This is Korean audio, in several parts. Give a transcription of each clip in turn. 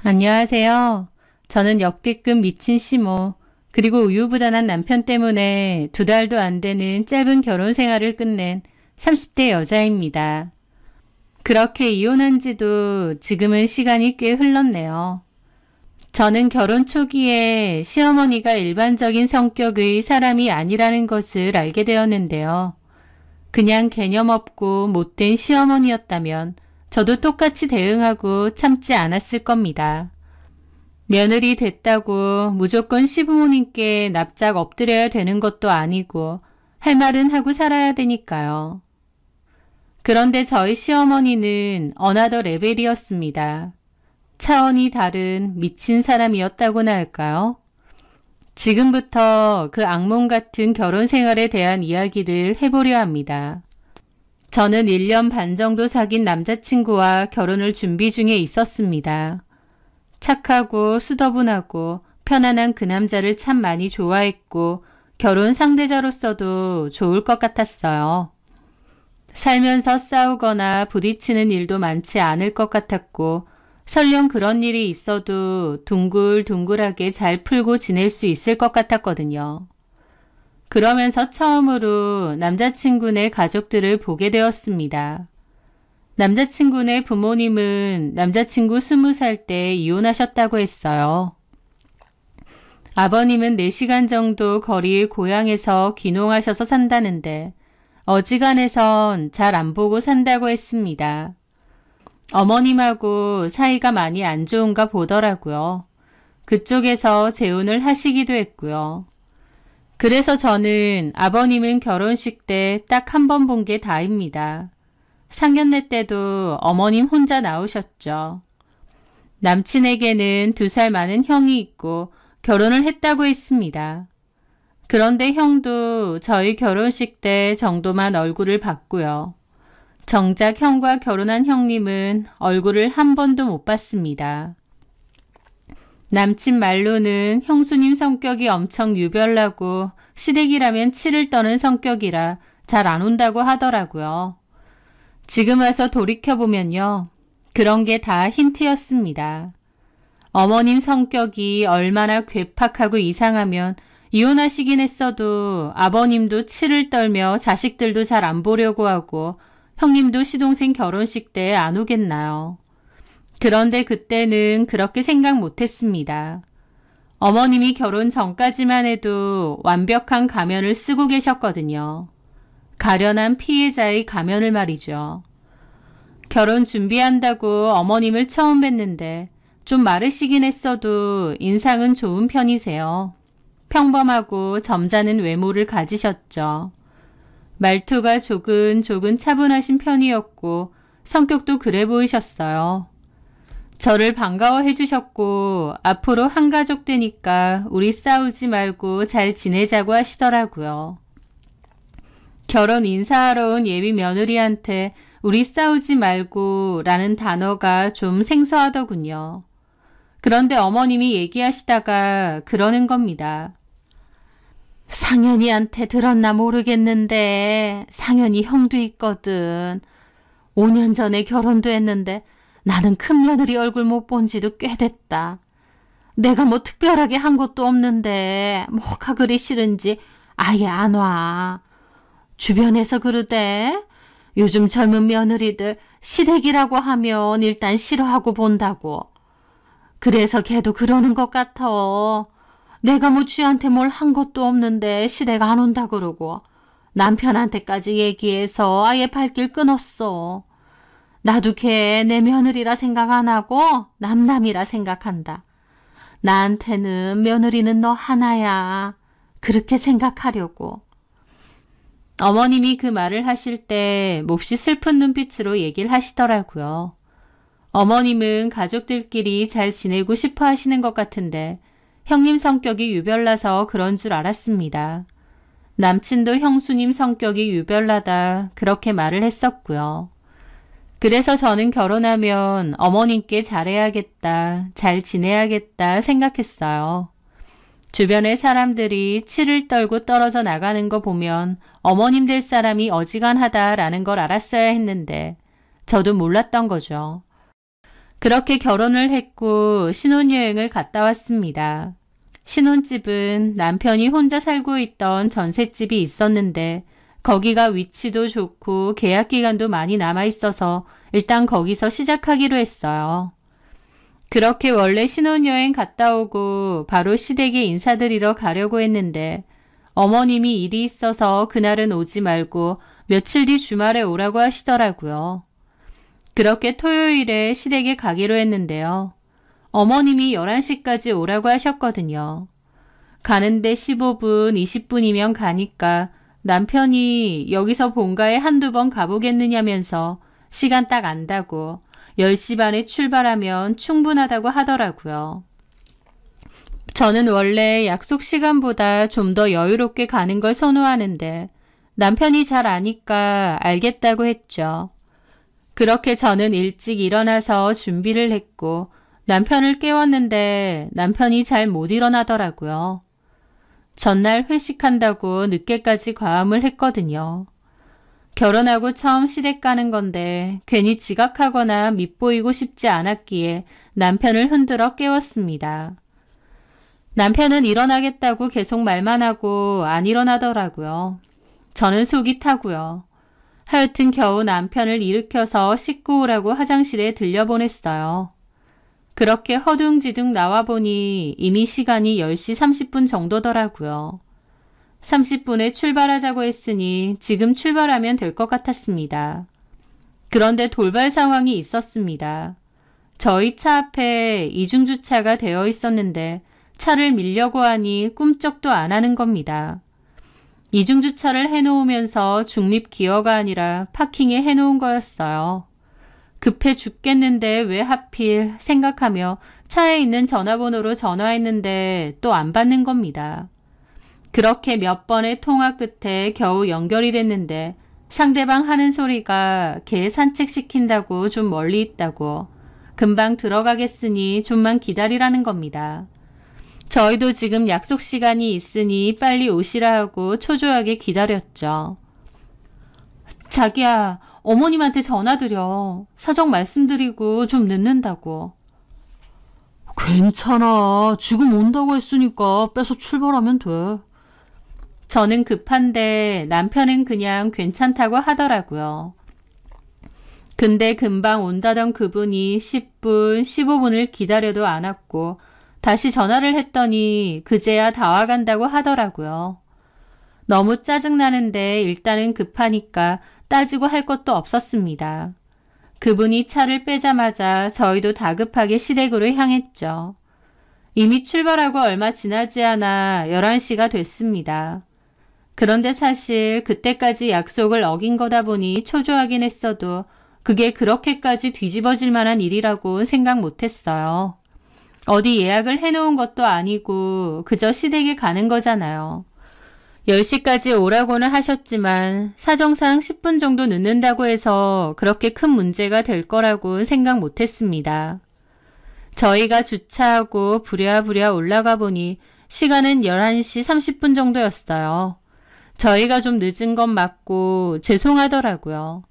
안녕하세요. 저는 역대급 미친 시모, 그리고 우유부단한 남편 때문에 2달도 안 되는 짧은 결혼 생활을 끝낸 30대 여자입니다. 그렇게 이혼한 지도 지금은 시간이 꽤 흘렀네요. 저는 결혼 초기에 시어머니가 일반적인 성격의 사람이 아니라는 것을 알게 되었는데요. 그냥 개념 없고 못된 시어머니였다면 저도 똑같이 대응하고 참지 않았을 겁니다. 며느리 됐다고 무조건 시부모님께 납작 엎드려야 되는 것도 아니고 할 말은 하고 살아야 되니까요. 그런데 저희 시어머니는 어나더 레벨이었습니다. 차원이 다른 미친 사람이었다고나 할까요? 지금부터 그 악몽 같은 결혼 생활에 대한 이야기를 해보려 합니다. 저는 1년 반 정도 사귄 남자친구와 결혼을 준비 중에 있었습니다. 착하고 수더분하고 편안한 그 남자를 참 많이 좋아했고 결혼 상대자로서도 좋을 것 같았어요. 살면서 싸우거나 부딪히는 일도 많지 않을 것 같았고 설령 그런 일이 있어도 둥글둥글하게 잘 풀고 지낼 수 있을 것 같았거든요. 그러면서 처음으로 남자친구네 가족들을 보게 되었습니다. 남자친구네 부모님은 남자친구 20살 때 이혼하셨다고 했어요. 아버님은 4시간 정도 거리의 고향에서 귀농하셔서 산다는데 어지간해선 잘 안 보고 산다고 했습니다. 어머님하고 사이가 많이 안 좋은가 보더라고요. 그쪽에서 재혼을 하시기도 했고요. 그래서 저는 아버님은 결혼식 때 딱 한 번 본 게 다입니다. 상견례 때도 어머님 혼자 나오셨죠. 남친에게는 2살 많은 형이 있고 결혼을 했다고 했습니다. 그런데 형도 저희 결혼식 때 정도만 얼굴을 봤고요. 정작 형과 결혼한 형님은 얼굴을 한 번도 못 봤습니다. 남친 말로는 형수님 성격이 엄청 유별나고 시댁이라면 치를 떠는 성격이라 잘 안 온다고 하더라고요. 지금 와서 돌이켜보면요. 그런 게 다 힌트였습니다. 어머님 성격이 얼마나 괴팍하고 이상하면 이혼하시긴 했어도 아버님도 치를 떨며 자식들도 잘 안 보려고 하고 형님도 시동생 결혼식 때 안 오겠나요. 그런데 그때는 그렇게 생각 못했습니다. 어머님이 결혼 전까지만 해도 완벽한 가면을 쓰고 계셨거든요. 가련한 피해자의 가면을 말이죠. 결혼 준비한다고 어머님을 처음 뵀는데 좀 마르시긴 했어도 인상은 좋은 편이세요. 평범하고 점잖은 외모를 가지셨죠. 말투가 조근조근 차분하신 편이었고 성격도 그래 보이셨어요. 저를 반가워해 주셨고 앞으로 한 가족 되니까 우리 싸우지 말고 잘 지내자고 하시더라고요. 결혼 인사하러 온 예비 며느리한테 우리 싸우지 말고 라는 단어가 좀 생소하더군요. 그런데 어머님이 얘기하시다가 그러는 겁니다. 상현이한테 들었나 모르겠는데 상현이 형도 있거든. 5년 전에 결혼도 했는데 나는 큰며느리 얼굴 못 본 지도 꽤 됐다. 내가 뭐 특별하게 한 것도 없는데 뭐가 그리 싫은지 아예 안 와. 주변에서 그러대. 요즘 젊은 며느리들 시댁이라고 하면 일단 싫어하고 본다고. 그래서 걔도 그러는 것 같아. 내가 뭐 쥐한테 뭘 한 것도 없는데 시댁 안 온다 그러고 남편한테까지 얘기해서 아예 발길 끊었어. 나도 걔 내 며느리라 생각 안 하고 남남이라 생각한다. 나한테는 며느리는 너 하나야. 그렇게 생각하려고. 어머님이 그 말을 하실 때 몹시 슬픈 눈빛으로 얘기를 하시더라고요. 어머님은 가족들끼리 잘 지내고 싶어 하시는 것 같은데 형님 성격이 유별나서 그런 줄 알았습니다. 남친도 형수님 성격이 유별나다 그렇게 말을 했었고요. 그래서 저는 결혼하면 어머님께 잘해야겠다, 잘 지내야겠다 생각했어요. 주변의 사람들이 치를 떨고 떨어져 나가는 거 보면 어머님 될 사람이 어지간하다라는 걸 알았어야 했는데 저도 몰랐던 거죠. 그렇게 결혼을 했고 신혼여행을 갔다 왔습니다. 신혼집은 남편이 혼자 살고 있던 전셋집이 있었는데 거기가 위치도 좋고 계약 기간도 많이 남아 있어서 일단 거기서 시작하기로 했어요. 그렇게 원래 신혼여행 갔다 오고 바로 시댁에 인사드리러 가려고 했는데 어머님이 일이 있어서 그날은 오지 말고 며칠 뒤 주말에 오라고 하시더라고요. 그렇게 토요일에 시댁에 가기로 했는데요. 어머님이 11시까지 오라고 하셨거든요. 가는데 15분, 20분이면 가니까 남편이 여기서 본가에 한두 번 가보겠느냐면서 시간 딱 안다고 10시 반에 출발하면 충분하다고 하더라고요. 저는 원래 약속 시간보다 좀 더 여유롭게 가는 걸 선호하는데 남편이 잘 아니까 알겠다고 했죠. 그렇게 저는 일찍 일어나서 준비를 했고 남편을 깨웠는데 남편이 잘 못 일어나더라고요. 전날 회식한다고 늦게까지 과음을 했거든요. 결혼하고 처음 시댁 가는 건데 괜히 지각하거나 밉보이고 싶지 않았기에 남편을 흔들어 깨웠습니다. 남편은 일어나겠다고 계속 말만 하고 안 일어나더라고요. 저는 속이 타고요. 하여튼 겨우 남편을 일으켜서 씻고 오라고 화장실에 들려보냈어요. 그렇게 허둥지둥 나와보니 이미 시간이 10시 30분 정도더라고요. 30분에 출발하자고 했으니 지금 출발하면 될 것 같았습니다. 그런데 돌발 상황이 있었습니다. 저희 차 앞에 이중주차가 되어 있었는데 차를 밀려고 하니 꿈쩍도 안 하는 겁니다. 이중주차를 해놓으면서 중립기어가 아니라 파킹에 해놓은 거였어요. 급해 죽겠는데 왜 하필 생각하며 차에 있는 전화번호로 전화했는데 또 안 받는 겁니다. 그렇게 몇 번의 통화 끝에 겨우 연결이 됐는데 상대방 하는 소리가 개 산책시킨다고 좀 멀리 있다고 금방 들어가겠으니 좀만 기다리라는 겁니다. 저희도 지금 약속 시간이 있으니 빨리 오시라 하고 초조하게 기다렸죠. 자기야, 어머님한테 전화드려. 사정 말씀드리고 좀 늦는다고. 괜찮아. 지금 온다고 했으니까 빼서 출발하면 돼. 저는 급한데 남편은 그냥 괜찮다고 하더라고요. 근데 금방 온다던 그분이 10분, 15분을 기다려도 안 왔고 다시 전화를 했더니 그제야 다 와간다고 하더라고요. 너무 짜증나는데 일단은 급하니까 따지고 할 것도 없었습니다. 그분이 차를 빼자마자 저희도 다급하게 시댁으로 향했죠. 이미 출발하고 얼마 지나지 않아 11시가 됐습니다. 그런데 사실 그때까지 약속을 어긴 거다 보니 초조하긴 했어도 그게 그렇게까지 뒤집어질 만한 일이라고 생각 못했어요. 어디 예약을 해놓은 것도 아니고 그저 시댁에 가는 거잖아요. 10시까지 오라고는 하셨지만 사정상 10분 정도 늦는다고 해서 그렇게 큰 문제가 될 거라고 생각 못했습니다. 저희가 주차하고 부랴부랴 올라가 보니 시간은 11시 30분 정도였어요. 저희가 좀 늦은 건 맞고 죄송하더라고요.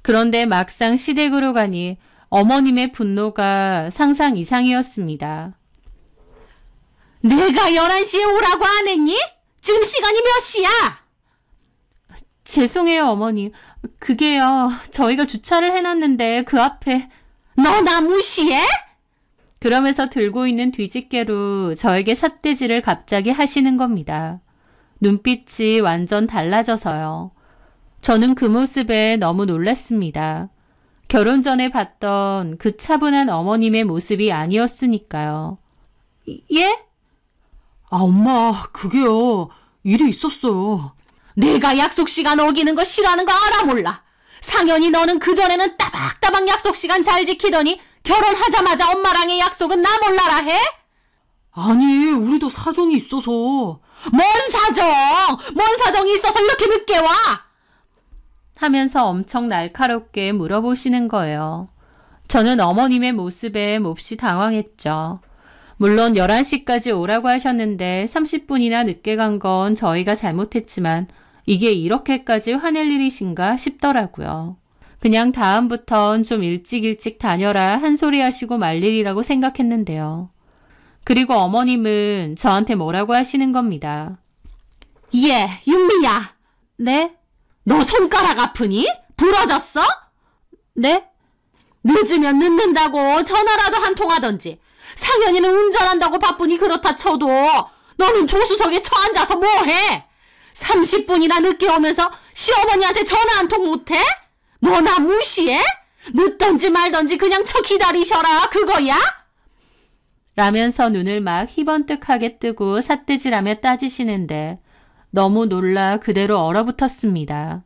그런데 막상 시댁으로 가니 어머님의 분노가 상상 이상이었습니다. 내가 11시에 오라고 안 했니? 지금 시간이 몇 시야? 죄송해요, 어머님. 그게요, 저희가 주차를 해놨는데 그 앞에... 너 나 무시해? 그러면서 들고 있는 뒤집개로 저에게 삿대질을 갑자기 하시는 겁니다. 눈빛이 완전 달라져서요. 저는 그 모습에 너무 놀랐습니다. 결혼 전에 봤던 그 차분한 어머님의 모습이 아니었으니까요. 예? 아, 엄마, 그게요. 일이 있었어요. 내가 약속 시간 어기는 거 싫어하는 거 알아 몰라. 상현이 너는 그전에는 따박따박 약속 시간 잘 지키더니 결혼하자마자 엄마랑의 약속은 나 몰라라 해? 아니, 우리도 사정이 있어서. 뭔 사정? 뭔 사정이 있어서 이렇게 늦게 와? 하면서 엄청 날카롭게 물어보시는 거예요. 저는 어머님의 모습에 몹시 당황했죠. 물론 11시까지 오라고 하셨는데 30분이나 늦게 간 건 저희가 잘못했지만 이게 이렇게까지 화낼 일이신가 싶더라고요. 그냥 다음부턴 좀 일찍 다녀라 한 소리 하시고 말 일이라고 생각했는데요. 그리고 어머님은 저한테 뭐라고 하시는 겁니다. 예, 윤미야. 네? 너 손가락 아프니? 부러졌어? 네? 늦으면 늦는다고 전화라도 한 통 하던지. 상현이는 운전한다고 바쁘니 그렇다 쳐도 너는 조수석에 처앉아서 뭐해? 30분이나 늦게 오면서 시어머니한테 전화 한 통 못해? 너 나 무시해? 늦던지 말던지 그냥 쳐 기다리셔라 그거야? 라면서 눈을 막 희번뜩하게 뜨고 삿대질하며 따지시는데 너무 놀라 그대로 얼어붙었습니다.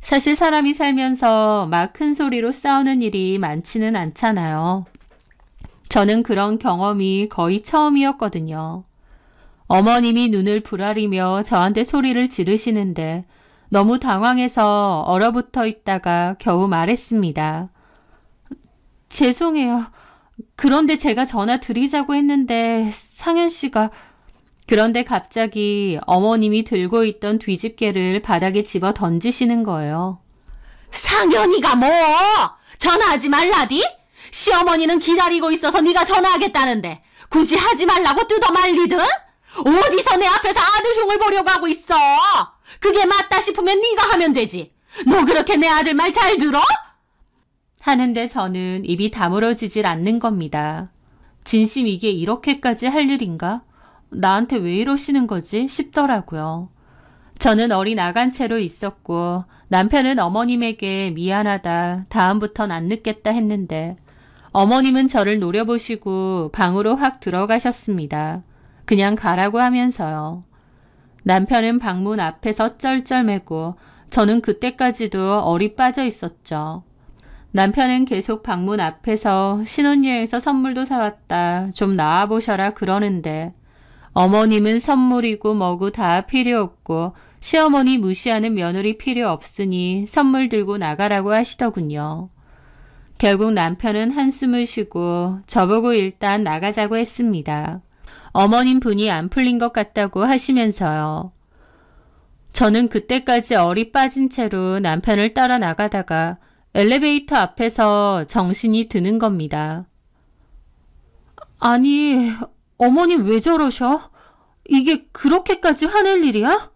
사실 사람이 살면서 막 큰 소리로 싸우는 일이 많지는 않잖아요. 저는 그런 경험이 거의 처음이었거든요. 어머님이 눈을 부라리며 저한테 소리를 지르시는데 너무 당황해서 얼어붙어 있다가 겨우 말했습니다. 죄송해요. 그런데 제가 전화 드리자고 했는데 상현 씨가... 그런데 갑자기 어머님이 들고 있던 뒤집개를 바닥에 집어 던지시는 거예요. 상현이가 뭐? 전화하지 말라디? 시어머니는 기다리고 있어서 네가 전화하겠다는데 굳이 하지 말라고 뜯어 말리든? 어디서 내 앞에서 아들 흉을 보려고 하고 있어? 그게 맞다 싶으면 네가 하면 되지. 너 그렇게 내 아들 말 잘 들어? 하는데 저는 입이 다물어지질 않는 겁니다. 진심 이게 이렇게까지 할 일인가? 나한테 왜 이러시는 거지? 싶더라고요. 저는 어린 아간 채로 있었고 남편은 어머님에게 미안하다, 다음부턴 안 늦겠다 했는데 어머님은 저를 노려보시고 방으로 확 들어가셨습니다. 그냥 가라고 하면서요. 남편은 방문 앞에서 쩔쩔매고 저는 그때까지도 얼이 빠져 있었죠. 남편은 계속 방문 앞에서 신혼여행에서 선물도 사왔다, 좀 나와보셔라 그러는데 어머님은 선물이고 뭐고 다 필요 없고 시어머니 무시하는 며느리 필요 없으니 선물 들고 나가라고 하시더군요. 결국 남편은 한숨을 쉬고 저보고 일단 나가자고 했습니다. 어머님 분이 안 풀린 것 같다고 하시면서요. 저는 그때까지 얼이 빠진 채로 남편을 따라 나가다가 엘리베이터 앞에서 정신이 드는 겁니다. 아니, 어머님 왜 저러셔? 이게 그렇게까지 화낼 일이야?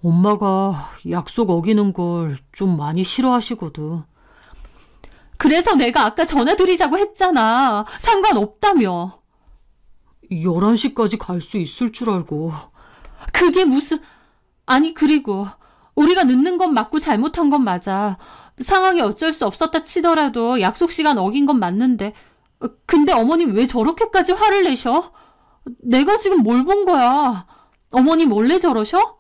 엄마가 약속 어기는 걸 좀 많이 싫어하시거든. 그래서 내가 아까 전화드리자고 했잖아. 상관없다며. 11시까지 갈 수 있을 줄 알고. 그게 무슨... 아니 그리고 우리가 늦는 건 맞고 잘못한 건 맞아. 상황이 어쩔 수 없었다 치더라도 약속 시간 어긴 건 맞는데 근데 어머님 왜 저렇게까지 화를 내셔? 내가 지금 뭘 본 거야? 어머님 원래 저러셔?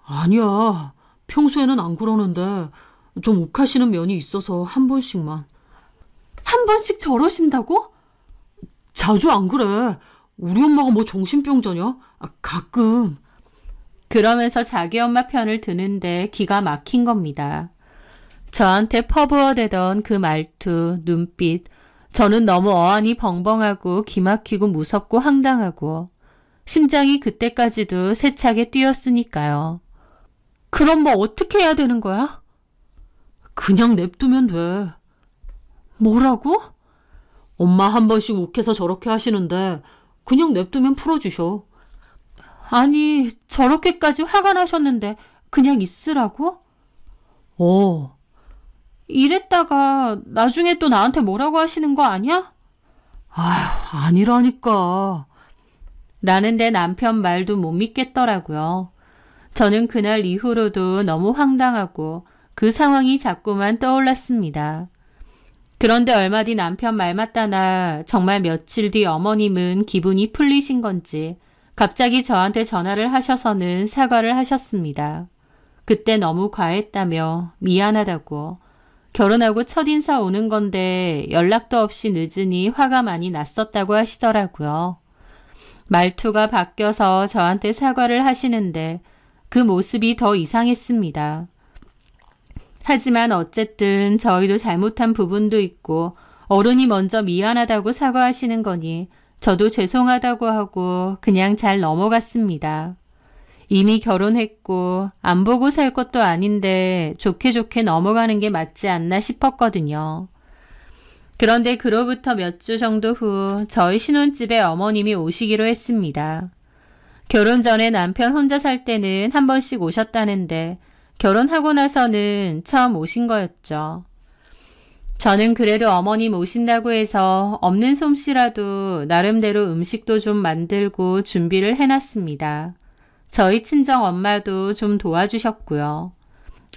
아니야. 평소에는 안 그러는데 좀 욱하시는 면이 있어서 한 번씩만. 한 번씩 저러신다고? 자주 안 그래. 우리 엄마가 뭐 정신병자냐? 가끔. 그러면서 자기 엄마 편을 드는데 기가 막힌 겁니다. 저한테 퍼부어대던 그 말투, 눈빛, 저는 너무 어안이 벙벙하고 기막히고 무섭고 황당하고 심장이 그때까지도 세차게 뛰었으니까요. 그럼 뭐 어떻게 해야 되는 거야? 그냥 냅두면 돼. 뭐라고? 엄마 한 번씩 욱해서 저렇게 하시는데 그냥 냅두면 풀어주셔. 아니, 저렇게까지 화가 나셨는데 그냥 있으라고? 이랬다가 나중에 또 나한테 뭐라고 하시는 거 아니야? 아휴, 아니라니까. 라는데 남편 말도 못 믿겠더라고요. 저는 그날 이후로도 너무 황당하고 그 상황이 자꾸만 떠올랐습니다. 그런데 얼마 뒤 남편 말 맞다나 정말 며칠 뒤 어머님은 기분이 풀리신 건지 갑자기 저한테 전화를 하셔서는 사과를 하셨습니다. 그때 너무 과했다며 미안하다고 결혼하고 첫인사 오는 건데 연락도 없이 늦으니 화가 많이 났었다고 하시더라고요. 말투가 바뀌어서 저한테 사과를 하시는데 그 모습이 더 이상했습니다. 하지만 어쨌든 저희도 잘못한 부분도 있고 어른이 먼저 미안하다고 사과하시는 거니 저도 죄송하다고 하고 그냥 잘 넘어갔습니다. 이미 결혼했고 안 보고 살 것도 아닌데 좋게 좋게 넘어가는 게 맞지 않나 싶었거든요. 그런데 그로부터 몇 주 정도 후 저희 신혼집에 어머님이 오시기로 했습니다. 결혼 전에 남편 혼자 살 때는 한 번씩 오셨다는데 결혼하고 나서는 처음 오신 거였죠. 저는 그래도 어머님 오신다고 해서 없는 솜씨라도 나름대로 음식도 좀 만들고 준비를 해놨습니다. 저희 친정 엄마도 좀 도와주셨고요.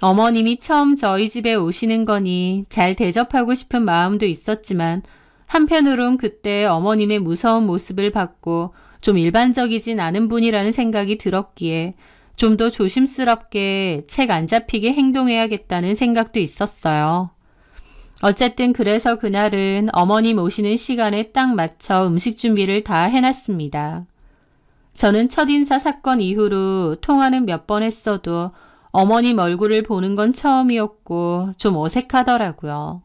어머님이 처음 저희 집에 오시는 거니 잘 대접하고 싶은 마음도 있었지만 한편으론 그때 어머님의 무서운 모습을 봤고 좀 일반적이진 않은 분이라는 생각이 들었기에 좀 더 조심스럽게 책 안 잡히게 행동해야겠다는 생각도 있었어요. 어쨌든 그래서 그날은 어머님 오시는 시간에 딱 맞춰 음식 준비를 다 해놨습니다. 저는 첫인사 사건 이후로 통화는 몇 번 했어도 어머님 얼굴을 보는 건 처음이었고 좀 어색하더라고요.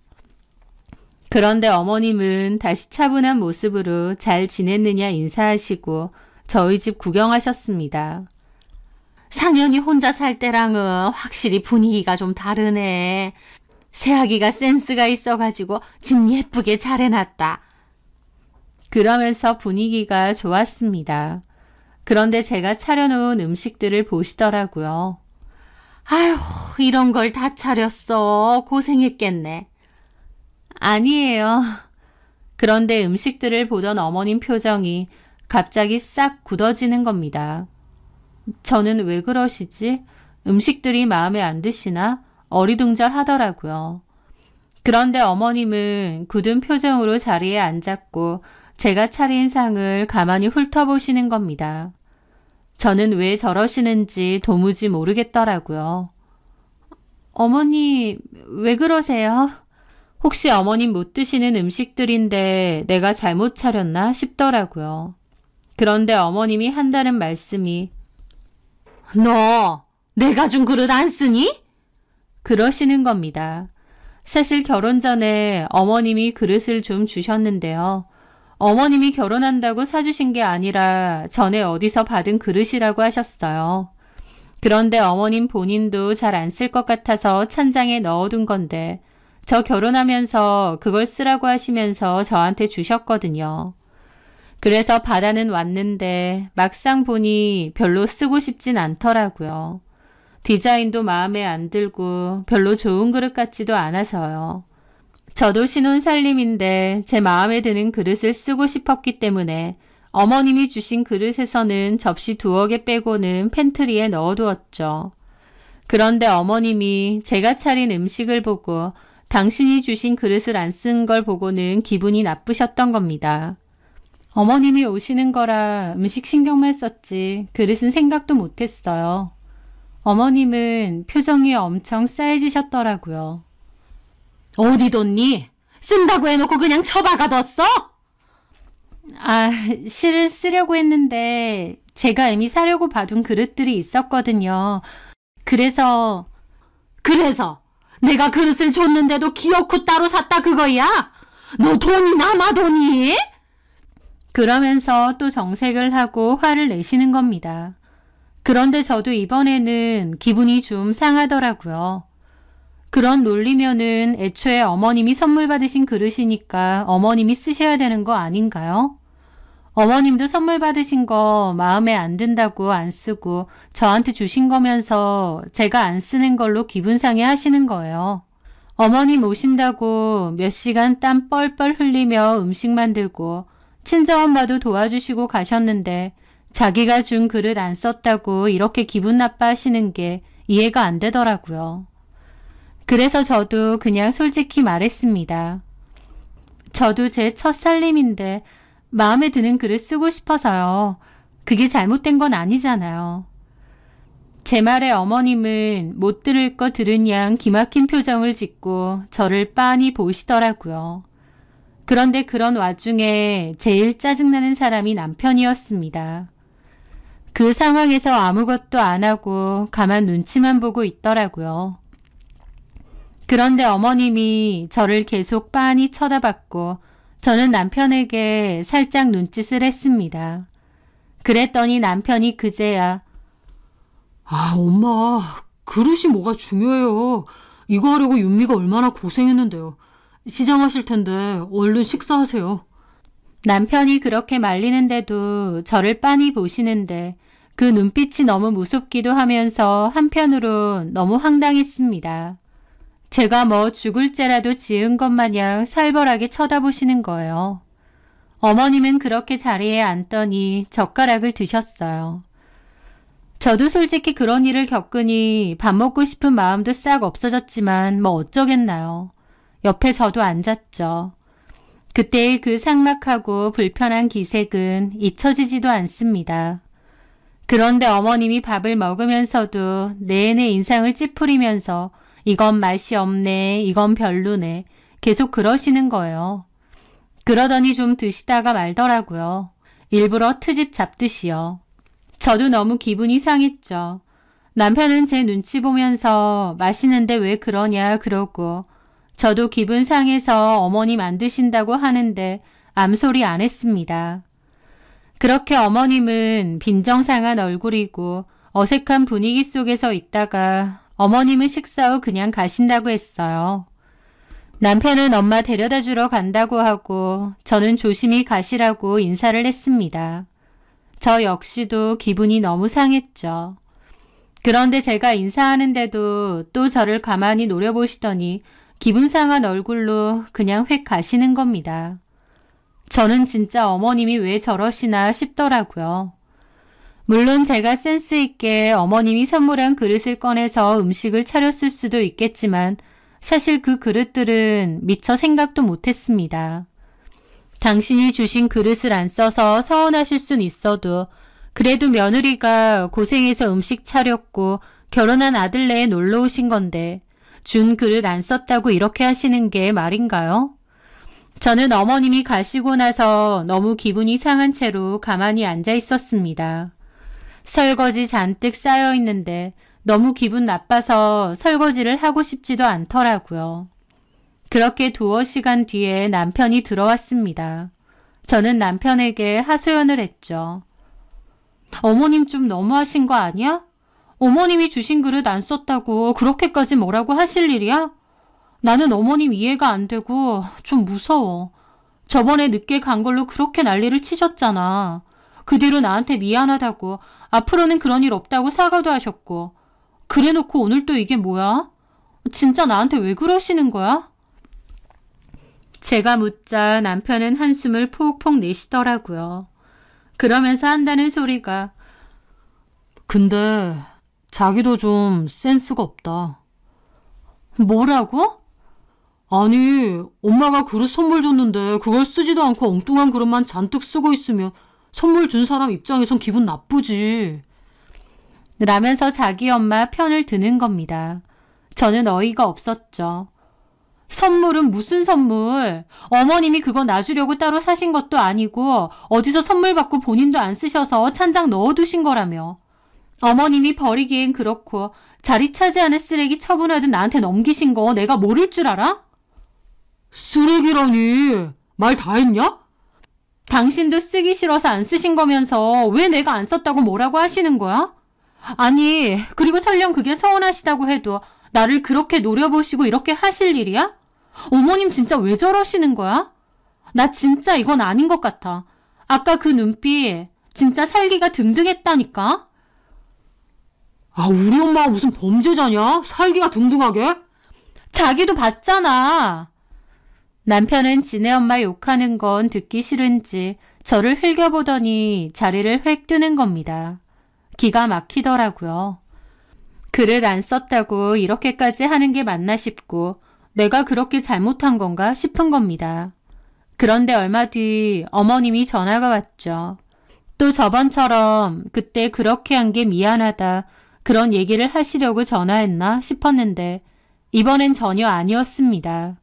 그런데 어머님은 다시 차분한 모습으로 잘 지냈느냐 인사하시고 저희 집 구경하셨습니다. 상현이 혼자 살 때랑은 확실히 분위기가 좀 다르네. 새아기가 센스가 있어가지고 집 예쁘게 잘 해놨다. 그러면서 분위기가 좋았습니다. 그런데 제가 차려놓은 음식들을 보시더라고요. 아휴, 이런 걸 다 차렸어. 고생했겠네. 아니에요. 그런데 음식들을 보던 어머님 표정이 갑자기 싹 굳어지는 겁니다. 저는 왜 그러시지? 음식들이 마음에 안 드시나? 어리둥절하더라고요. 그런데 어머님은 굳은 표정으로 자리에 앉았고 제가 차린 상을 가만히 훑어보시는 겁니다. 저는 왜 저러시는지 도무지 모르겠더라고요. 어머니, 왜 그러세요? 혹시 어머님 못 드시는 음식들인데 내가 잘못 차렸나 싶더라고요. 그런데 어머님이 한다는 말씀이 너 내가 준 그릇 안 쓰니? 그러시는 겁니다. 사실 결혼 전에 어머님이 그릇을 좀 주셨는데요. 어머님이 결혼한다고 사주신 게 아니라 전에 어디서 받은 그릇이라고 하셨어요. 그런데 어머님 본인도 잘 안 쓸 것 같아서 찬장에 넣어둔 건데 저 결혼하면서 그걸 쓰라고 하시면서 저한테 주셨거든요. 그래서 받아는 왔는데 막상 보니 별로 쓰고 싶진 않더라고요. 디자인도 마음에 안 들고 별로 좋은 그릇 같지도 않아서요. 저도 신혼살림인데 제 마음에 드는 그릇을 쓰고 싶었기 때문에 어머님이 주신 그릇에서는 접시 2개 빼고는 팬트리에 넣어두었죠. 그런데 어머님이 제가 차린 음식을 보고 당신이 주신 그릇을 안 쓴 걸 보고는 기분이 나쁘셨던 겁니다. 어머님이 오시는 거라 음식 신경만 썼지 그릇은 생각도 못했어요. 어머님은 표정이 엄청 싸해지셨더라고요. 어디 뒀니? 쓴다고 해놓고 그냥 처박아뒀어? 실은 쓰려고 했는데 제가 이미 사려고 봐둔 그릇들이 있었거든요. 그래서 내가 그릇을 줬는데도 기어코 따로 샀다 그거야? 너 돈이 남아 돈이? 그러면서 또 정색을 하고 화를 내시는 겁니다. 그런데 저도 이번에는 기분이 좀 상하더라고요. 그런 논리면은 애초에 어머님이 선물 받으신 그릇이니까 어머님이 쓰셔야 되는 거 아닌가요? 어머님도 선물 받으신 거 마음에 안 든다고 안 쓰고 저한테 주신 거면서 제가 안 쓰는 걸로 기분 상해 하시는 거예요. 어머님 오신다고 몇 시간 땀 뻘뻘 흘리며 음식 만들고 친정엄마도 도와주시고 가셨는데 자기가 준 그릇 안 썼다고 이렇게 기분 나빠하시는 게 이해가 안 되더라고요. 그래서 저도 그냥 솔직히 말했습니다. 저도 제 첫 살림인데 마음에 드는 그릇 쓰고 싶어서요. 그게 잘못된 건 아니잖아요. 제 말에 어머님은 못 들을 거 들은 양 기막힌 표정을 짓고 저를 빤히 보시더라고요. 그런데 그런 와중에 제일 짜증나는 사람이 남편이었습니다. 그 상황에서 아무것도 안 하고 가만 눈치만 보고 있더라고요. 그런데 어머님이 저를 계속 빤히 쳐다봤고 저는 남편에게 살짝 눈짓을 했습니다. 그랬더니 남편이 그제야 아, 엄마, 그릇이 뭐가 중요해요. 이거 하려고 윤미가 얼마나 고생했는데요. 시장하실 텐데 얼른 식사하세요. 남편이 그렇게 말리는데도 저를 빤히 보시는데 그 눈빛이 너무 무섭기도 하면서 한편으로 너무 황당했습니다. 제가 뭐 죽을 죄라도 지은 것 마냥 살벌하게 쳐다보시는 거예요. 어머님은 그렇게 자리에 앉더니 젓가락을 드셨어요. 저도 솔직히 그런 일을 겪으니 밥 먹고 싶은 마음도 싹 없어졌지만 뭐 어쩌겠나요. 옆에 저도 앉았죠. 그때의 그 삭막하고 불편한 기색은 잊혀지지도 않습니다. 그런데 어머님이 밥을 먹으면서도 내내 인상을 찌푸리면서 이건 맛이 없네, 이건 별로네 계속 그러시는 거예요. 그러더니 좀 드시다가 말더라고요. 일부러 트집 잡듯이요. 저도 너무 기분이 상했죠. 남편은 제 눈치 보면서 맛있는데 왜 그러냐 그러고 저도 기분 상해서 어머님 안 드신다고 하는데 암소리 안 했습니다. 그렇게 어머님은 빈정상한 얼굴이고 어색한 분위기 속에서 있다가 어머님은 식사 후 그냥 가신다고 했어요. 남편은 엄마 데려다 주러 간다고 하고 저는 조심히 가시라고 인사를 했습니다. 저 역시도 기분이 너무 상했죠. 그런데 제가 인사하는데도 또 저를 가만히 노려보시더니 기분 상한 얼굴로 그냥 휙 가시는 겁니다. 저는 진짜 어머님이 왜 저러시나 싶더라고요. 물론 제가 센스 있게 어머님이 선물한 그릇을 꺼내서 음식을 차렸을 수도 있겠지만 사실 그 그릇들은 미처 생각도 못했습니다. 당신이 주신 그릇을 안 써서 서운하실 순 있어도 그래도 며느리가 고생해서 음식 차렸고 결혼한 아들네에 놀러 오신 건데 준 그릇 안 썼다고 이렇게 하시는 게 말인가요? 저는 어머님이 가시고 나서 너무 기분이 상한 채로 가만히 앉아 있었습니다. 설거지 잔뜩 쌓여 있는데 너무 기분 나빠서 설거지를 하고 싶지도 않더라고요. 그렇게 두어 시간 뒤에 남편이 들어왔습니다. 저는 남편에게 하소연을 했죠. 어머님 좀 너무하신 거 아니야? 어머님이 주신 그릇 안 썼다고 그렇게까지 뭐라고 하실 일이야? 나는 어머님 이해가 안 되고 좀 무서워. 저번에 늦게 간 걸로 그렇게 난리를 치셨잖아. 그 뒤로 나한테 미안하다고 앞으로는 그런 일 없다고 사과도 하셨고 그래놓고 오늘 또 이게 뭐야? 진짜 나한테 왜 그러시는 거야? 제가 묻자 남편은 한숨을 푹푹 내쉬더라고요. 그러면서 한다는 소리가 근데 자기도 좀 센스가 없다. 뭐라고? 아니, 엄마가 그릇 선물 줬는데 그걸 쓰지도 않고 엉뚱한 그릇만 잔뜩 쓰고 있으면 선물 준 사람 입장에선 기분 나쁘지. 라면서 자기 엄마 편을 드는 겁니다. 저는 어이가 없었죠. 선물은 무슨 선물? 어머님이 그거 놔주려고 따로 사신 것도 아니고 어디서 선물 받고 본인도 안 쓰셔서 찬장 넣어두신 거라며. 어머님이 버리기엔 그렇고 자리 차지하는 쓰레기 처분하듯 나한테 넘기신 거 내가 모를 줄 알아? 쓰레기라니. 말 다 했냐? 당신도 쓰기 싫어서 안 쓰신 거면서 왜 내가 안 썼다고 뭐라고 하시는 거야? 아니, 그리고 설령 그게 서운하시다고 해도 나를 그렇게 노려보시고 이렇게 하실 일이야? 어머님 진짜 왜 저러시는 거야? 나 진짜 이건 아닌 것 같아. 아까 그 눈빛 진짜 살기가 등등했다니까? 아, 우리 엄마가 무슨 범죄자냐? 살기가 등등하게? 자기도 봤잖아. 남편은 지네 엄마 욕하는 건 듣기 싫은지 저를 흘겨보더니 자리를 획 뜨는 겁니다. 기가 막히더라고요. 글을 안 썼다고 이렇게까지 하는 게 맞나 싶고 내가 그렇게 잘못한 건가 싶은 겁니다. 그런데 얼마 뒤 어머님이 전화가 왔죠. 또 저번처럼 그때 그렇게 한 게 미안하다 그런 얘기를 하시려고 전화했나 싶었는데 이번엔 전혀 아니었습니다.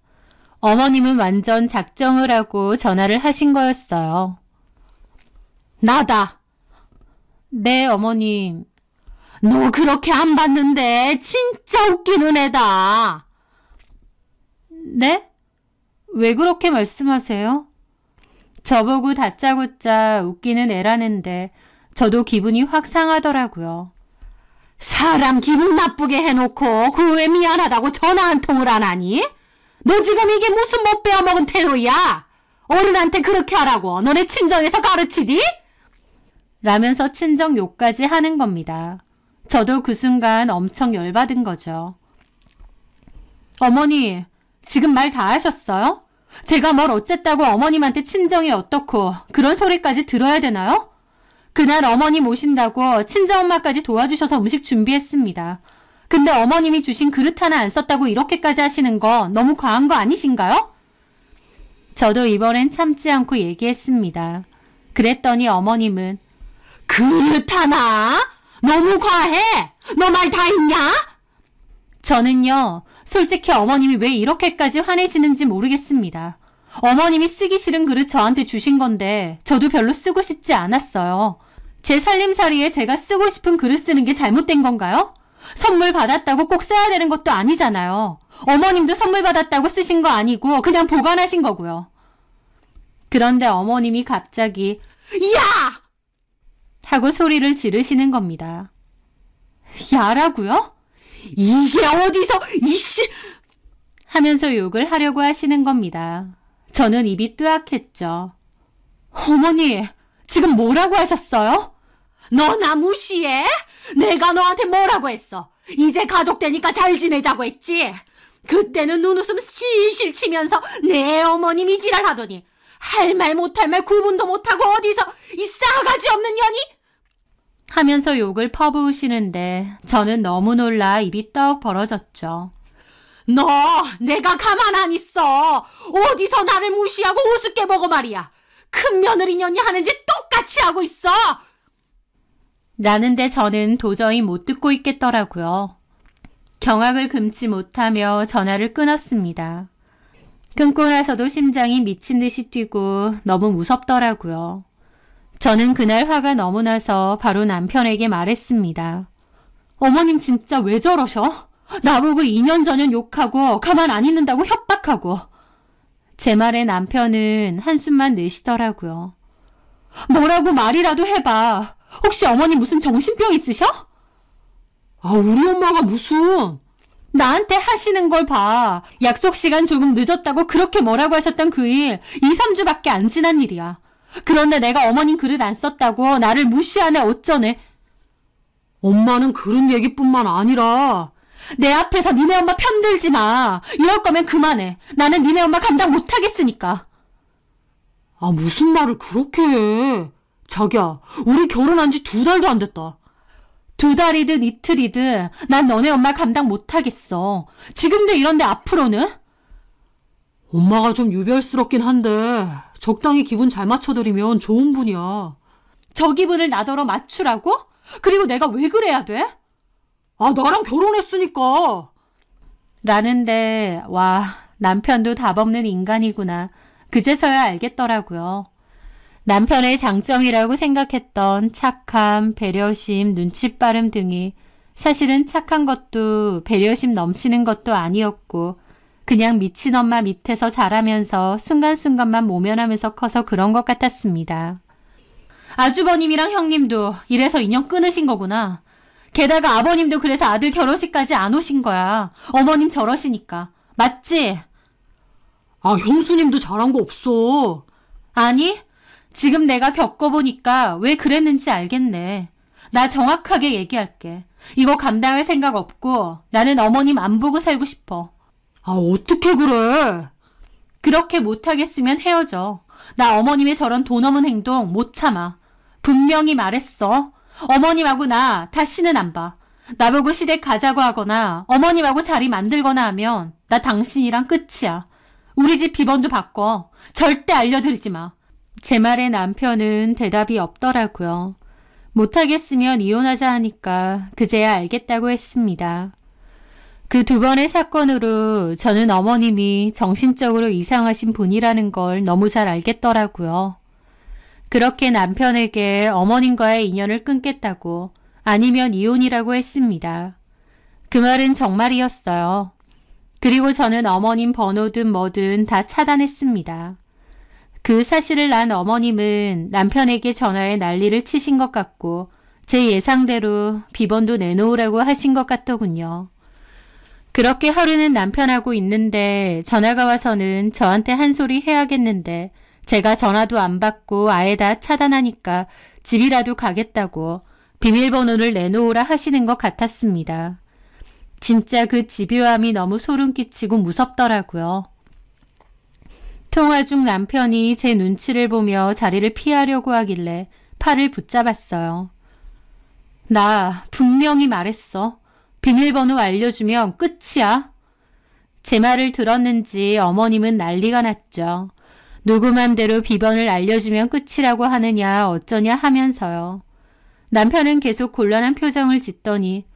어머님은 완전 작정을 하고 전화를 하신 거였어요. 나다. 네, 어머님. 너 그렇게 안 봤는데 진짜 웃기는 애다. 네? 왜 그렇게 말씀하세요? 저보고 다짜고짜 웃기는 애라는데 저도 기분이 확 상하더라고요. 사람 기분 나쁘게 해놓고 그 후에 미안하다고 전화 한 통을 안 하니? 너 지금 이게 무슨 못 배워먹은 태도야? 어른한테 그렇게 하라고 너네 친정에서 가르치디? 라면서 친정 욕까지 하는 겁니다. 저도 그 순간 엄청 열받은 거죠. 어머니, 지금 말 다 하셨어요? 제가 뭘 어쨌다고 어머님한테 친정이 어떻고 그런 소리까지 들어야 되나요? 그날 어머님 오신다고 친정엄마까지 도와주셔서 음식 준비했습니다. 근데 어머님이 주신 그릇 하나 안 썼다고 이렇게까지 하시는 거 너무 과한 거 아니신가요? 저도 이번엔 참지 않고 얘기했습니다. 그랬더니 어머님은 그릇 하나? 너무 과해! 너 말 다 했냐? 저는요, 솔직히 어머님이 왜 이렇게까지 화내시는지 모르겠습니다. 어머님이 쓰기 싫은 그릇 저한테 주신 건데 저도 별로 쓰고 싶지 않았어요. 제 살림살이에 제가 쓰고 싶은 그릇 쓰는 게 잘못된 건가요? 선물 받았다고 꼭 써야 되는 것도 아니잖아요. 어머님도 선물 받았다고 쓰신 거 아니고 그냥 보관하신 거고요. 그런데 어머님이 갑자기 야! 하고 소리를 지르시는 겁니다. 야라고요? 이게 어디서 이씨! 하면서 욕을 하려고 하시는 겁니다. 저는 입이 뜨악했죠. 어머니, 지금 뭐라고 하셨어요? 너 나 무시해? 내가 너한테 뭐라고 했어? 이제 가족 되니까 잘 지내자고 했지? 그때는 눈웃음 실실 치면서 내 어머님이 지랄하더니 할 말 못할 말 구분도 못하고 어디서 이 싸가지 없는 년이? 하면서 욕을 퍼부으시는데 저는 너무 놀라 입이 떡 벌어졌죠. 너 내가 가만 안 있어. 어디서 나를 무시하고 우습게 보고 말이야. 큰 며느리 년이 하는지 똑같이 하고 있어. 라는데 저는 도저히 못 듣고 있겠더라고요. 경악을 금치 못하며 전화를 끊었습니다. 끊고 나서도 심장이 미친 듯이 뛰고 너무 무섭더라고요. 저는 그날 화가 너무 나서 바로 남편에게 말했습니다. 어머님 진짜 왜 저러셔? 나보고 2년 전엔 욕하고 가만 안 있는다고 협박하고. 제 말에 남편은 한숨만 내쉬더라고요. 뭐라고 말이라도 해봐. 혹시 어머니 무슨 정신병 있으셔? 아, 우리 엄마가 무슨... 나한테 하시는 걸 봐. 약속 시간 조금 늦었다고 그렇게 뭐라고 하셨던 그 일 2, 3주밖에 안 지난 일이야. 그런데 내가 어머님 그릇 안 썼다고 나를 무시하네 어쩌네. 엄마는 그런 얘기뿐만 아니라 내 앞에서 니네 엄마 편들지 마. 이럴 거면 그만해. 나는 니네 엄마 감당 못하겠으니까. 아, 무슨 말을 그렇게 해. 자기야, 우리 결혼한 지 2달도 안 됐다. 2달이든 이틀이든 난 너네 엄마 감당 못하겠어. 지금도 이런데 앞으로는? 엄마가 좀 유별스럽긴 한데 적당히 기분 잘 맞춰드리면 좋은 분이야. 저 기분을 나더러 맞추라고? 그리고 내가 왜 그래야 돼? 아, 나랑 결혼했으니까. 라는데 와, 남편도 답 없는 인간이구나. 그제서야 알겠더라고요. 남편의 장점이라고 생각했던 착함, 배려심, 눈치 빠름 등이 사실은 착한 것도 배려심 넘치는 것도 아니었고 그냥 미친 엄마 밑에서 자라면서 순간순간만 모면하면서 커서 그런 것 같았습니다. 아주버님이랑 형님도 이래서 인연 끊으신 거구나. 게다가 아버님도 그래서 아들 결혼식까지 안 오신 거야. 어머님 저러시니까. 맞지? 아, 형수님도 잘한 거 없어. 아니, 지금 내가 겪어보니까 왜 그랬는지 알겠네. 나 정확하게 얘기할게. 이거 감당할 생각 없고 나는 어머님 안 보고 살고 싶어. 아, 어떻게 그래? 그렇게 못하겠으면 헤어져. 나 어머님의 저런 돈 없는 행동 못 참아. 분명히 말했어. 어머님하고 나 다시는 안 봐. 나보고 시댁 가자고 하거나 어머님하고 자리 만들거나 하면 나 당신이랑 끝이야. 우리 집 비번도 바꿔. 절대 알려드리지 마. 제 말에 남편은 대답이 없더라고요. 못하겠으면 이혼하자 하니까 그제야 알겠다고 했습니다. 그 2번의 사건으로 저는 어머님이 정신적으로 이상하신 분이라는 걸 너무 잘 알겠더라고요. 그렇게 남편에게 어머님과의 인연을 끊겠다고 아니면 이혼이라고 했습니다. 그 말은 정말이었어요. 그리고 저는 어머님 번호든 뭐든 다 차단했습니다. 그 사실을 난 어머님은 남편에게 전화해 난리를 치신 것 같고 제 예상대로 비번도 내놓으라고 하신 것 같더군요. 그렇게 하루는 남편하고 있는데 전화가 와서는 저한테 한 소리 해야겠는데 제가 전화도 안 받고 아예 다 차단하니까 집이라도 가겠다고 비밀번호를 내놓으라 하시는 것 같았습니다. 진짜 그 집요함이 너무 소름 끼치고 무섭더라고요. 통화 중 남편이 제 눈치를 보며 자리를 피하려고 하길래 팔을 붙잡았어요. 나 분명히 말했어. 비밀번호 알려주면 끝이야. 제 말을 들었는지 어머님은 난리가 났죠. 누구 맘대로 비번을 알려주면 끝이라고 하느냐 어쩌냐 하면서요. 남편은 계속 곤란한 표정을 짓더니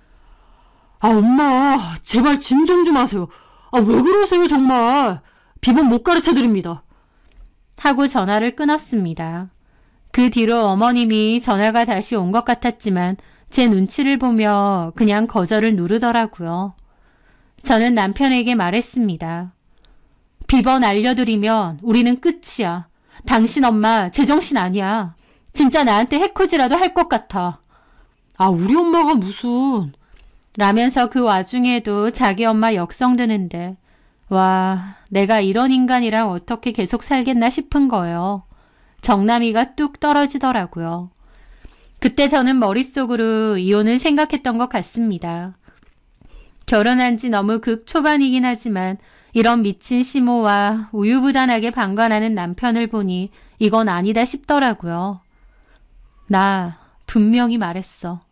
엄마, 제발 진정 좀 하세요. 왜 그러세요, 정말. 비번 못 가르쳐드립니다. 하고 전화를 끊었습니다. 그 뒤로 어머님이 전화가 다시 온 것 같았지만 제 눈치를 보며 그냥 거절을 누르더라고요. 저는 남편에게 말했습니다. 비번 알려드리면 우리는 끝이야. 당신 엄마 제정신 아니야. 진짜 나한테 해코지라도 할 것 같아. 우리 엄마가 무슨... 라면서 그 와중에도 자기 엄마 역성드는데 와, 내가 이런 인간이랑 어떻게 계속 살겠나 싶은 거예요. 정남이가 뚝 떨어지더라고요. 그때 저는 머릿속으로 이혼을 생각했던 것 같습니다. 결혼한 지 너무 극초반이긴 하지만 이런 미친 시모와 우유부단하게 방관하는 남편을 보니 이건 아니다 싶더라고요. 나 분명히 말했어.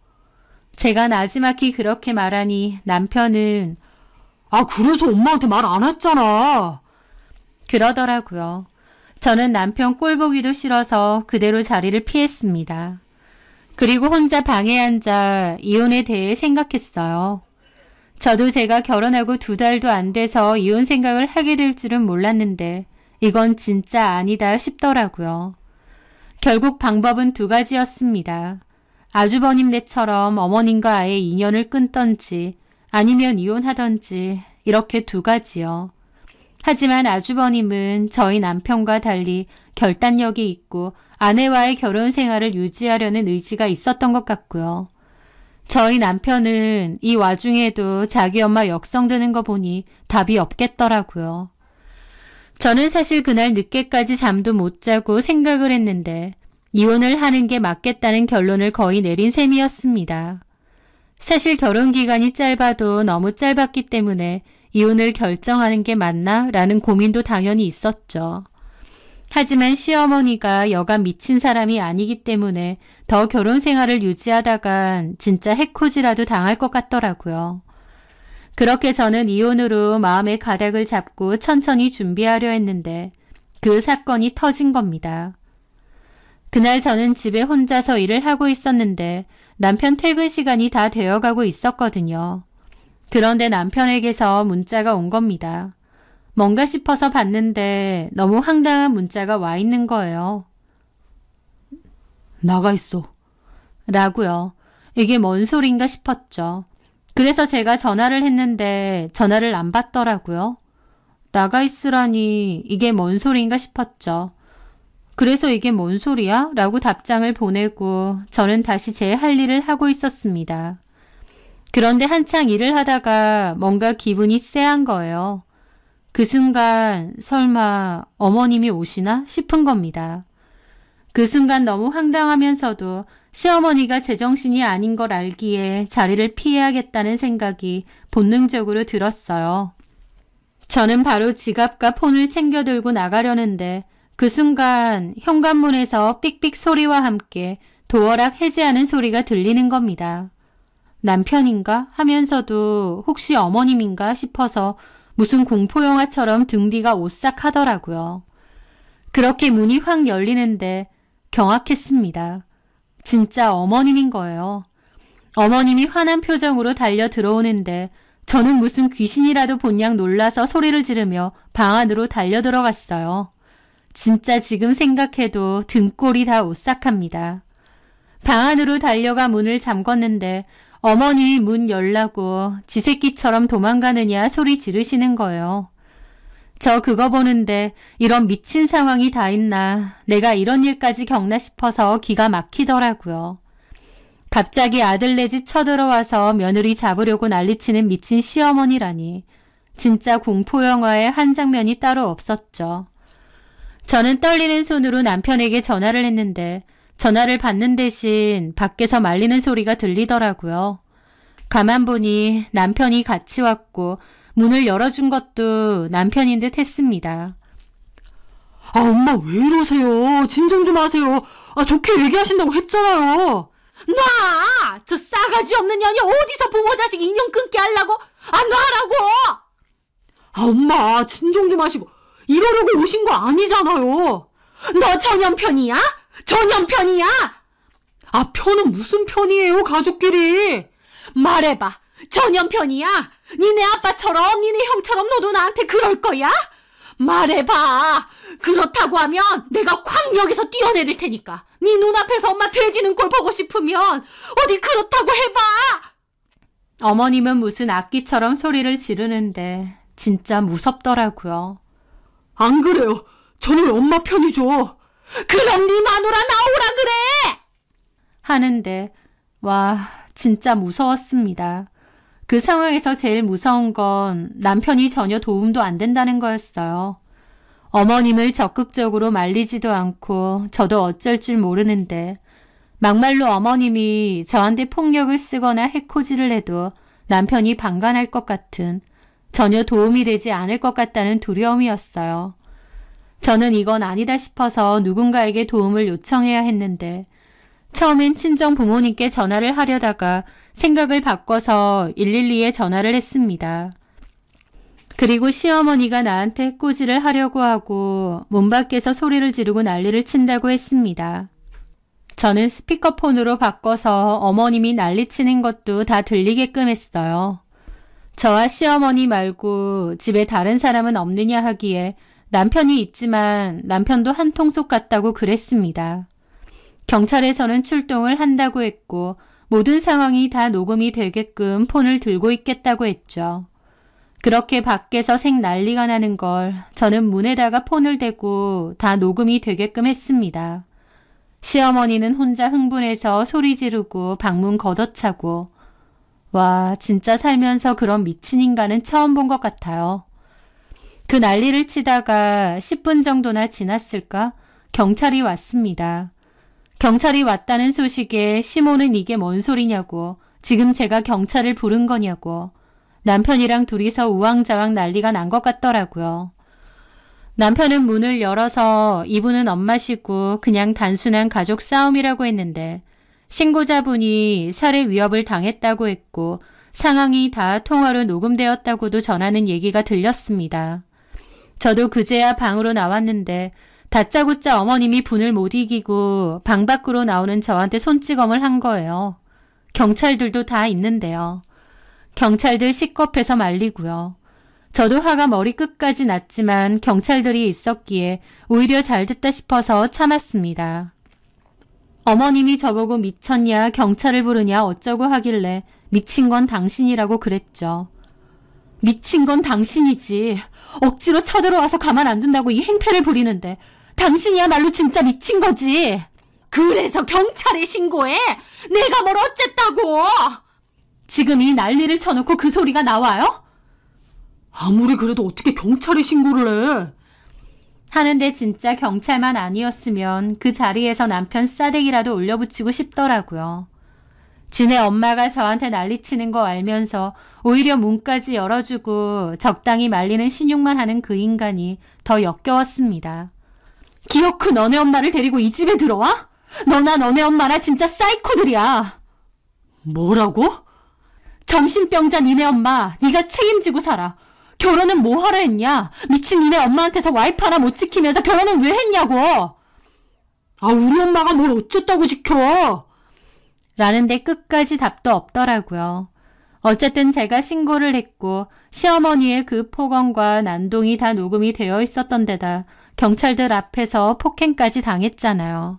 제가 나지막히 그렇게 말하니 남편은 그래서 엄마한테 말 안 했잖아. 그러더라고요. 저는 남편 꼴 보기도 싫어서 그대로 자리를 피했습니다. 그리고 혼자 방에 앉아 이혼에 대해 생각했어요. 저도 제가 결혼하고 2달도 안 돼서 이혼 생각을 하게 될 줄은 몰랐는데 이건 진짜 아니다 싶더라고요. 결국 방법은 2가지였습니다. 아주버님네처럼 어머님과 아예 인연을 끊던지 아니면 이혼하던지 이렇게 2가지요. 하지만 아주버님은 저희 남편과 달리 결단력이 있고 아내와의 결혼 생활을 유지하려는 의지가 있었던 것 같고요. 저희 남편은 이 와중에도 자기 엄마 역성드는 거 보니 답이 없겠더라고요. 저는 사실 그날 늦게까지 잠도 못 자고 생각을 했는데 이혼을 하는 게 맞겠다는 결론을 거의 내린 셈이었습니다. 사실 결혼 기간이 짧아도 너무 짧았기 때문에 이혼을 결정하는 게 맞나? 라는 고민도 당연히 있었죠. 하지만 시어머니가 여간 미친 사람이 아니기 때문에 더 결혼 생활을 유지하다간 진짜 해코지라도 당할 것 같더라고요. 그렇게 저는 이혼으로 마음의 가닥을 잡고 천천히 준비하려 했는데 그 사건이 터진 겁니다. 그날 저는 집에 혼자서 일을 하고 있었는데 남편 퇴근 시간이 다 되어가고 있었거든요. 그런데 남편에게서 문자가 온 겁니다. 뭔가 싶어서 봤는데 너무 황당한 문자가 와 있는 거예요. 나가 있어. 라고요. 이게 뭔 소린가 싶었죠. 그래서 제가 전화를 했는데 전화를 안 받더라고요. 나가 있으라니 이게 뭔 소린가 싶었죠. 그래서 이게 뭔 소리야? 라고 답장을 보내고 저는 다시 제 할 일을 하고 있었습니다. 그런데 한창 일을 하다가 뭔가 기분이 쎄한 거예요. 그 순간 설마 어머님이 오시나 싶은 겁니다. 그 순간 너무 황당하면서도 시어머니가 제정신이 아닌 걸 알기에 자리를 피해야겠다는 생각이 본능적으로 들었어요. 저는 바로 지갑과 폰을 챙겨 들고 나가려는데 그 순간 현관문에서 삑삑 소리와 함께 도어락 해제하는 소리가 들리는 겁니다. 남편인가 하면서도 혹시 어머님인가 싶어서 무슨 공포영화처럼 등 뒤가 오싹하더라고요. 그렇게 문이 확 열리는데 경악했습니다. 진짜 어머님인 거예요. 어머님이 화난 표정으로 달려 들어오는데 저는 무슨 귀신이라도 본 양 놀라서 소리를 지르며 방 안으로 달려 들어갔어요. 진짜 지금 생각해도 등골이 다 오싹합니다. 방 안으로 달려가 문을 잠궜는데 어머님이 문 열라고 쥐새끼처럼 도망가느냐 소리 지르시는 거예요. 저 그거 보는데 이런 미친 상황이 다 있나, 내가 이런 일까지 겪나 싶어서 기가 막히더라고요. 갑자기 아들네 집 쳐들어와서 며느리 잡으려고 난리치는 미친 시어머니라니. 진짜 공포영화의 한 장면이 따로 없었죠. 저는 떨리는 손으로 남편에게 전화를 했는데 전화를 받는 대신 밖에서 말리는 소리가 들리더라고요. 가만 보니 남편이 같이 왔고 문을 열어준 것도 남편인 듯 했습니다. 아, 엄마 왜 이러세요? 진정 좀 하세요. 아, 좋게 얘기하신다고 했잖아요. 놔! 저 싸가지 없는 년이 어디서 부모 자식 인연 끊게 하려고? 아, 놔라고! 아, 엄마 진정 좀 하시고, 이러려고 오신 거 아니잖아요. 너 전염편이야? 전염편이야? 아, 편은 무슨 편이에요, 가족끼리. 말해봐. 전염편이야? 니네 아빠처럼 니네 형처럼 너도 나한테 그럴 거야? 말해봐. 그렇다고 하면 내가 콱 여기서 뛰어내릴 테니까. 네 눈앞에서 엄마 돼지는 꼴 보고 싶으면 어디 그렇다고 해봐. 어머님은 무슨 악기처럼 소리를 지르는데 진짜 무섭더라고요. 안 그래요. 저는 엄마 편이죠. 그럼 네 마누라 나오라 그래. 하는데 와, 진짜 무서웠습니다. 그 상황에서 제일 무서운 건 남편이 전혀 도움도 안 된다는 거였어요. 어머님을 적극적으로 말리지도 않고 저도 어쩔 줄 모르는데 막말로 어머님이 저한테 폭력을 쓰거나 해코지를 해도 남편이 방관할 것 같은, 전혀 도움이 되지 않을 것 같다는 두려움이었어요. 저는 이건 아니다 싶어서 누군가에게 도움을 요청해야 했는데 처음엔 친정 부모님께 전화를 하려다가 생각을 바꿔서 112에 전화를 했습니다. 그리고 시어머니가 나한테 해코지를 하려고 하고 문 밖에서 소리를 지르고 난리를 친다고 했습니다. 저는 스피커폰으로 바꿔서 어머님이 난리치는 것도 다 들리게끔 했어요. 저와 시어머니 말고 집에 다른 사람은 없느냐 하기에 남편이 있지만 남편도 한통속 같다고 그랬습니다. 경찰에서는 출동을 한다고 했고 모든 상황이 다 녹음이 되게끔 폰을 들고 있겠다고 했죠. 그렇게 밖에서 생 난리가 나는 걸 저는 문에다가 폰을 대고 다 녹음이 되게끔 했습니다. 시어머니는 혼자 흥분해서 소리 지르고 방문 걷어차고, 와, 진짜 살면서 그런 미친 인간은 처음 본 것 같아요. 그 난리를 치다가 10분 정도나 지났을까? 경찰이 왔습니다. 경찰이 왔다는 소식에 시모는 이게 뭔 소리냐고, 지금 제가 경찰을 부른 거냐고, 남편이랑 둘이서 우왕좌왕 난리가 난 것 같더라고요. 남편은 문을 열어서 이분은 엄마시고 그냥 단순한 가족 싸움이라고 했는데 신고자분이 살해 위협을 당했다고 했고 상황이 다 통화로 녹음되었다고도 전하는 얘기가 들렸습니다. 저도 그제야 방으로 나왔는데 다짜고짜 어머님이 분을 못 이기고 방 밖으로 나오는 저한테 손찌검을 한 거예요. 경찰들도 다 있는데요. 경찰들 시겁해서 말리고요. 저도 화가 머리끝까지 났지만 경찰들이 있었기에 오히려 잘 됐다 싶어서 참았습니다. 어머님이 저보고 미쳤냐, 경찰을 부르냐 어쩌고 하길래 미친 건 당신이라고 그랬죠. 미친 건 당신이지. 억지로 쳐들어와서 가만 안 둔다고 이 행패를 부리는데 당신이야말로 진짜 미친 거지. 그래서 경찰에 신고해? 내가 뭘 어쨌다고? 지금 이 난리를 쳐놓고 그 소리가 나와요? 아무리 그래도 어떻게 경찰에 신고를 해? 하는데 진짜 경찰만 아니었으면 그 자리에서 남편 싸대기라도 올려붙이고 싶더라고요. 지네 엄마가 저한테 난리치는 거 알면서 오히려 문까지 열어주고 적당히 말리는 신용만 하는 그 인간이 더 역겨웠습니다. 기어크 너네 엄마를 데리고 이 집에 들어와? 너나 너네 엄마나 진짜 사이코들이야. 뭐라고? 정신병자 니네 엄마, 네가 책임지고 살아. 결혼은 뭐하러 했냐? 미친 니네 엄마한테서 와이프 하나 못 지키면서 결혼은 왜 했냐고. 아, 우리 엄마가 뭘 어쨌다고 지켜. 라는데 끝까지 답도 없더라고요. 어쨌든 제가 신고를 했고 시어머니의 그 폭언과 난동이 다 녹음이 되어 있었던 데다 경찰들 앞에서 폭행까지 당했잖아요.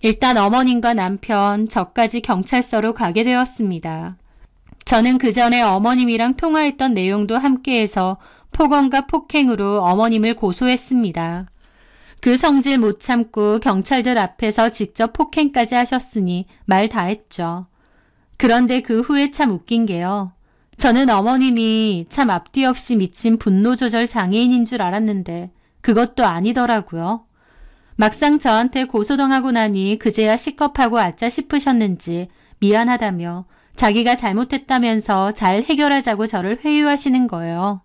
일단 어머님과 남편, 저까지 경찰서로 가게 되었습니다. 저는 그 전에 어머님이랑 통화했던 내용도 함께해서 폭언과 폭행으로 어머님을 고소했습니다. 그 성질 못 참고 경찰들 앞에서 직접 폭행까지 하셨으니 말 다 했죠. 그런데 그 후에 참 웃긴 게요. 저는 어머님이 참 앞뒤 없이 미친 분노 조절 장애인인 줄 알았는데 그것도 아니더라고요. 막상 저한테 고소당하고 나니 그제야 시겁하고 아짜 싶으셨는지 미안하다며 자기가 잘못했다면서 잘 해결하자고 저를 회유하시는 거예요.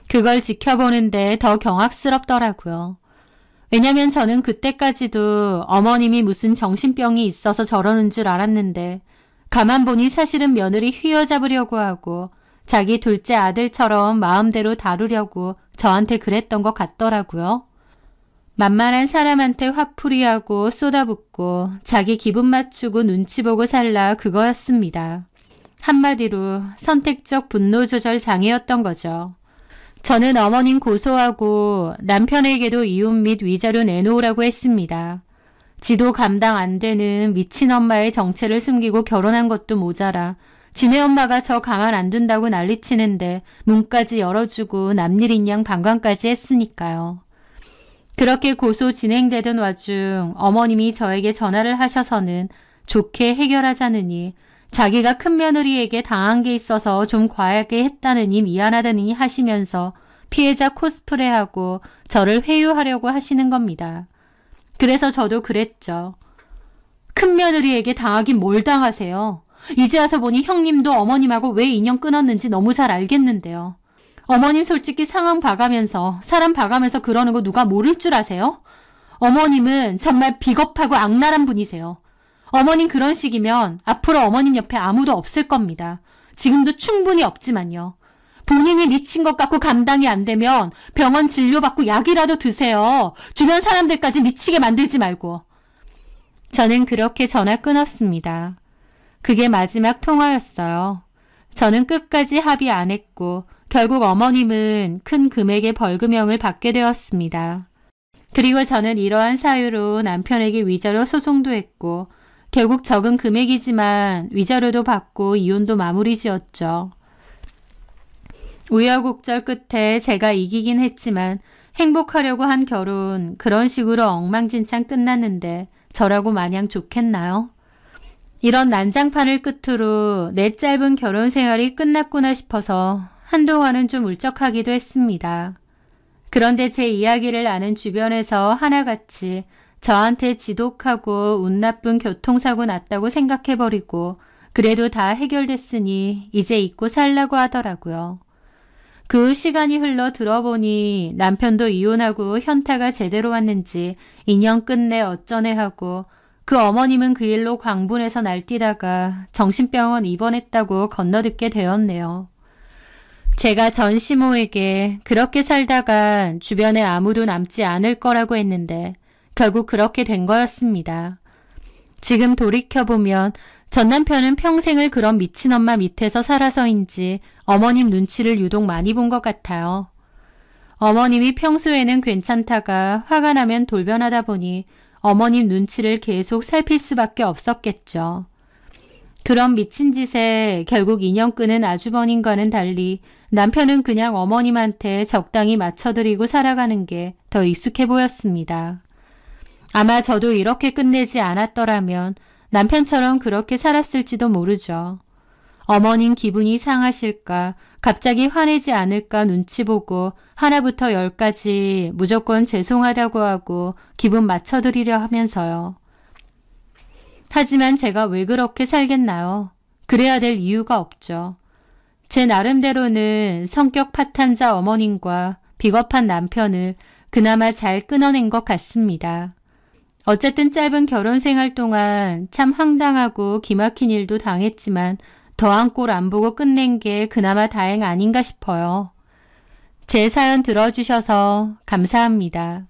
그걸 지켜보는데 더 경악스럽더라고요. 왜냐면 저는 그때까지도 어머님이 무슨 정신병이 있어서 저러는 줄 알았는데 가만 보니 사실은 며느리 휘어잡으려고 하고 자기 둘째 아들처럼 마음대로 다루려고 저한테 그랬던 것 같더라고요. 만만한 사람한테 화풀이하고 쏟아붓고 자기 기분 맞추고 눈치 보고 살라 그거였습니다. 한마디로 선택적 분노 조절 장애였던 거죠. 저는 어머님 고소하고 남편에게도 이혼 및 위자료 내놓으라고 했습니다. 지도 감당 안 되는 미친 엄마의 정체를 숨기고 결혼한 것도 모자라 지네 엄마가 저 가만 안 둔다고 난리치는데 문까지 열어주고 남일인 양 방관까지 했으니까요. 그렇게 고소 진행되던 와중 어머님이 저에게 전화를 하셔서는 좋게 해결하자느니 자기가 큰며느리에게 당한 게 있어서 좀 과하게 했다느니 미안하다느니 하시면서 피해자 코스프레하고 저를 회유하려고 하시는 겁니다. 그래서 저도 그랬죠. 큰며느리에게 당하긴 뭘 당하세요. 이제 와서 보니 형님도 어머님하고 왜 인연 끊었는지 너무 잘 알겠는데요. 어머님 솔직히 상황 봐가면서 사람 봐가면서 그러는 거 누가 모를 줄 아세요? 어머님은 정말 비겁하고 악랄한 분이세요. 어머님 그런 식이면 앞으로 어머님 옆에 아무도 없을 겁니다. 지금도 충분히 없지만요. 본인이 미친 것 같고 감당이 안 되면 병원 진료받고 약이라도 드세요. 주변 사람들까지 미치게 만들지 말고. 저는 그렇게 전화 끊었습니다. 그게 마지막 통화였어요. 저는 끝까지 합의 안 했고 결국 어머님은 큰 금액의 벌금형을 받게 되었습니다. 그리고 저는 이러한 사유로 남편에게 위자료 소송도 했고 결국 적은 금액이지만 위자료도 받고 이혼도 마무리 지었죠. 우여곡절 끝에 제가 이기긴 했지만 행복하려고 한 결혼 그런 식으로 엉망진창 끝났는데 저라고 마냥 좋겠나요? 이런 난장판을 끝으로 내 짧은 결혼 생활이 끝났구나 싶어서 한동안은 좀 울적하기도 했습니다. 그런데 제 이야기를 아는 주변에서 하나같이 저한테 지독하고 운 나쁜 교통사고 났다고 생각해버리고 그래도 다 해결됐으니 이제 잊고 살라고 하더라고요. 그 시간이 흘러 들어보니 남편도 이혼하고 현타가 제대로 왔는지 인연 끝내 어쩌네 하고 그 어머님은 그 일로 광분해서 날뛰다가 정신병원 입원했다고 건너듣게 되었네요. 제가 전 시모에게 그렇게 살다가 주변에 아무도 남지 않을 거라고 했는데 결국 그렇게 된 거였습니다. 지금 돌이켜보면 전 남편은 평생을 그런 미친 엄마 밑에서 살아서인지 어머님 눈치를 유독 많이 본 것 같아요. 어머님이 평소에는 괜찮다가 화가 나면 돌변하다 보니 어머님 눈치를 계속 살필 수밖에 없었겠죠. 그런 미친 짓에 결국 인연 끄는 아주버님과는 달리 남편은 그냥 어머님한테 적당히 맞춰드리고 살아가는 게 더 익숙해 보였습니다. 아마 저도 이렇게 끝내지 않았더라면 남편처럼 그렇게 살았을지도 모르죠. 어머님 기분이 상하실까, 갑자기 화내지 않을까 눈치 보고 하나부터 열까지 무조건 죄송하다고 하고 기분 맞춰드리려 하면서요. 하지만 제가 왜 그렇게 살겠나요? 그래야 될 이유가 없죠. 제 나름대로는 성격 파탄자 어머님과 비겁한 남편을 그나마 잘 끊어낸 것 같습니다. 어쨌든 짧은 결혼 생활 동안 참 황당하고 기막힌 일도 당했지만 더한 꼴 안 보고 끝낸 게 그나마 다행 아닌가 싶어요. 제 사연 들어주셔서 감사합니다.